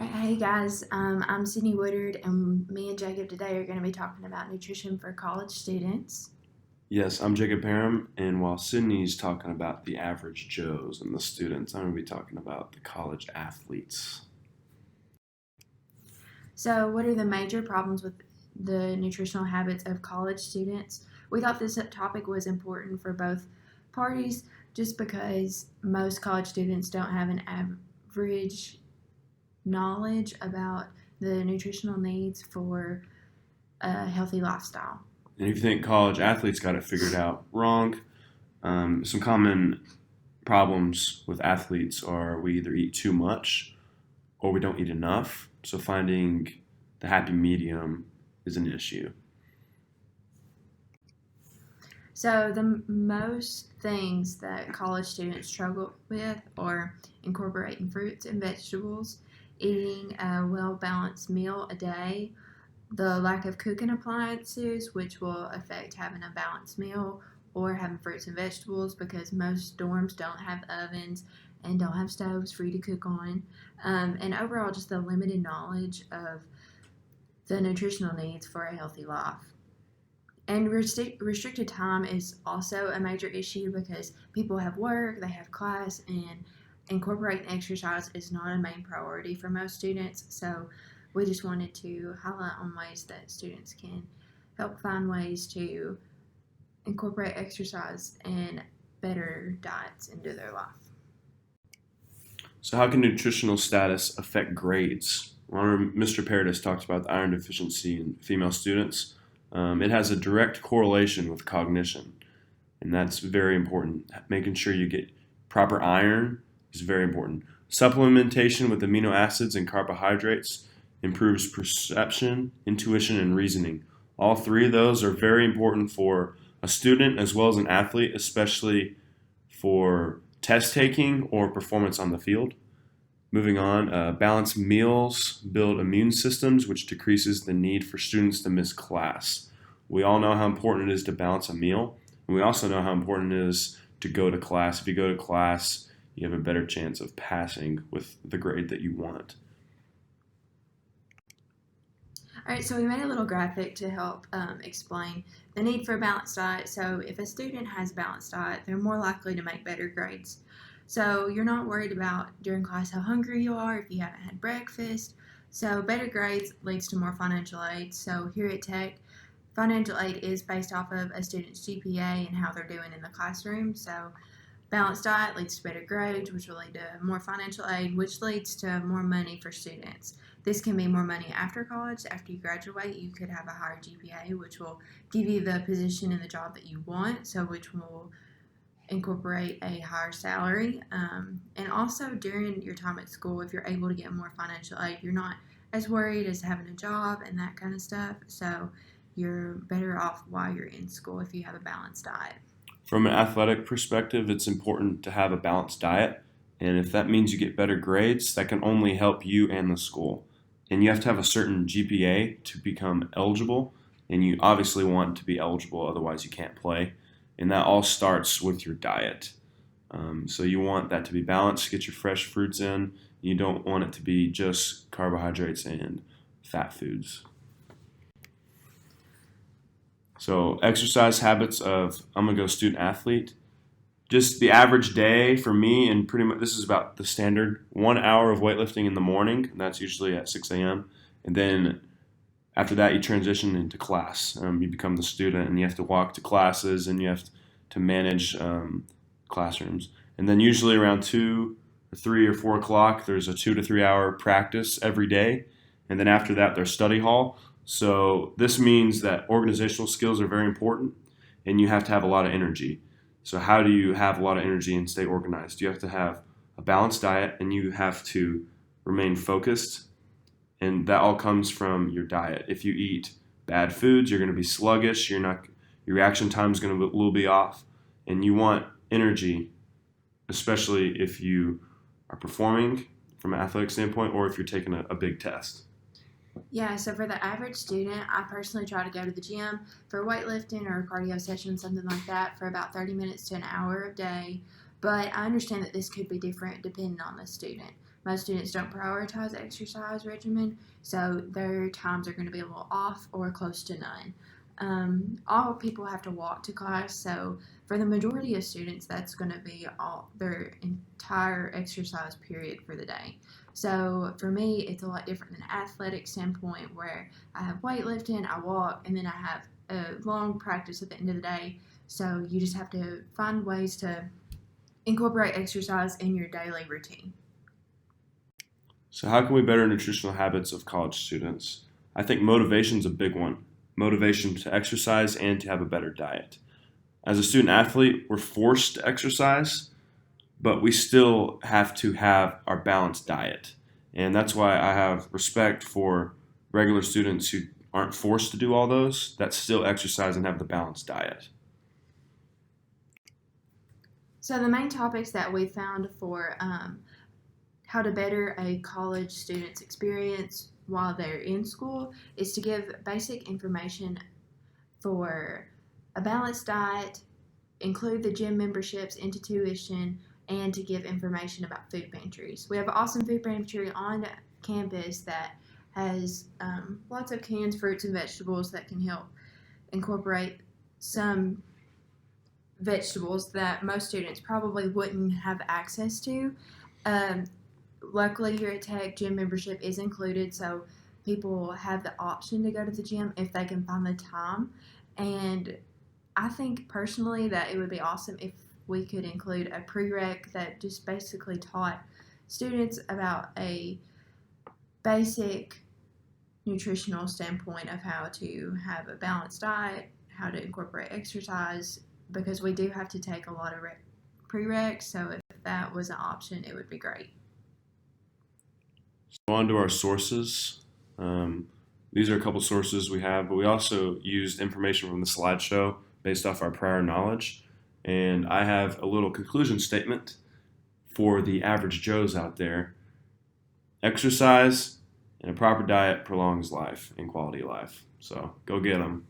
Hey guys, I'm Sydney Woodard, and me and Jacob today are going to be talking about nutrition for college students. Yes, I'm Jacob Parham, and while Sydney's talking about the average Joes and the students, I'm going to be talking about the college athletes. So, what are the major problems with the nutritional habits of college students? We thought this topic was important for both parties just because most college students don't have an average knowledge about the nutritional needs for a healthy lifestyle. And if you think college athletes got it figured out, wrong. Some common problems with athletes are we either eat too much or we don't eat enough. So finding the happy medium is an issue. So, the most things that college students struggle with are incorporating fruits and vegetables, eating a well balanced meal a day, the lack of cooking appliances, which will affect having a balanced meal, or having fruits and vegetables because most dorms don't have ovens and don't have stoves for you to cook on, and overall, just the limited knowledge of the nutritional needs for a healthy life. And restricted time is also a major issue because people have work, they have class, and incorporating exercise is not a main priority for most students. So we just wanted to highlight on ways that students can help find ways to incorporate exercise and better diets into their life. So, how can nutritional status affect grades? Well, Mr. Paradis talked about the iron deficiency in female students. It has a direct correlation with cognition, and that's very important. Making sure you get proper iron is very important. Supplementation with amino acids and carbohydrates improves perception, intuition, and reasoning. All three of those are very important for a student as well as an athlete, especially for test taking or performance on the field. Moving on, balanced meals build immune systems, which decreases the need for students to miss class. We all know how important it is to balance a meal, and we also know how important it is to go to class. If you go to class, you have a better chance of passing with the grade that you want. All right, so we made a little graphic to help explain the need for a balanced diet. So if a student has a balanced diet, they're more likely to make better grades. So you're not worried about during class how hungry you are if you haven't had breakfast. So better grades leads to more financial aid. So here at Tech, financial aid is based off of a student's GPA and how they're doing in the classroom. So balanced diet leads to better grades, which will lead to more financial aid, which leads to more money for students. This can be more money after college. After you graduate, you could have a higher GPA, which will give you the position in the job that you want, so which will incorporate a higher salary. And also during your time at school, if you're able to get more financial aid, you're not as worried as having a job and that kind of stuff. So you're better off while you're in school if you have a balanced diet. From an athletic perspective, it's important to have a balanced diet, and if that means you get better grades, that can only help you and the school. And you have to have a certain GPA to become eligible, and you obviously want to be eligible, otherwise, you can't play. And that all starts with your diet. So you want that to be balanced, get your fresh fruits in. You don't want it to be just carbohydrates and fat foods. So, exercise habits of I'm gonna go student athlete. Just the average day for me, and pretty much this is about the standard 1 hour of weightlifting in the morning, and that's usually at 6 a.m. And then after that, you transition into class. You become the student, and you have to walk to classes, and you have to manage classrooms. And then usually around 2 or 3 or 4 o'clock, there's a 2 to 3 hour practice every day. And then after that, there's study hall. So this means that organizational skills are very important, and you have to have a lot of energy. So how do you have a lot of energy and stay organized? You have to have a balanced diet, and you have to remain focused, and that all comes from your diet. If you eat bad foods, you're going to be sluggish. Your reaction time is going to will be off, and you want energy, especially if you are performing from an athletic standpoint or if you're taking a big test. Yeah, so for the average student, I personally try to go to the gym for weightlifting or a cardio session, something like that, for about 30 minutes to an hour a day. But I understand that this could be different depending on the student. most students don't prioritize exercise regimen, so their times are going to be a little off or close to none. All people have to walk to class, so for the majority of students, that's going to be all their entire exercise period for the day. So for me, it's a lot different than an athletic standpoint where I have weightlifting, I walk, and then I have a long practice at the end of the day. So you just have to find ways to incorporate exercise in your daily routine. So, how can we better nutritional habits of college students? I think motivation is a big one. Motivation to exercise and to have a better diet. As a student athlete, we're forced to exercise, but we still have to have our balanced diet. And that's why I have respect for regular students who aren't forced to do all those, that still exercise and have the balanced diet. So the main topics that we found for how to better a college student's experience while they're in school is to give basic information for a balanced diet, include the gym memberships into tuition, and to give information about food pantries. We have an awesome food pantry on campus that has lots of canned fruits and vegetables that can help incorporate some vegetables that most students probably wouldn't have access to. Um, Luckily, here at Tech, gym membership is included, so people have the option to go to the gym if they can find the time. And I think personally that it would be awesome if we could include a prereq that just basically taught students about a basic nutritional standpoint of how to have a balanced diet, how to incorporate exercise, because we do have to take a lot of prereqs, so if that was an option, it would be great. So, on to our sources. These are a couple sources we have, but we also used information from the slideshow based off our prior knowledge. And I have a little conclusion statement for the average Joes out there. Exercise and a proper diet prolongs life and quality of life. So go get them.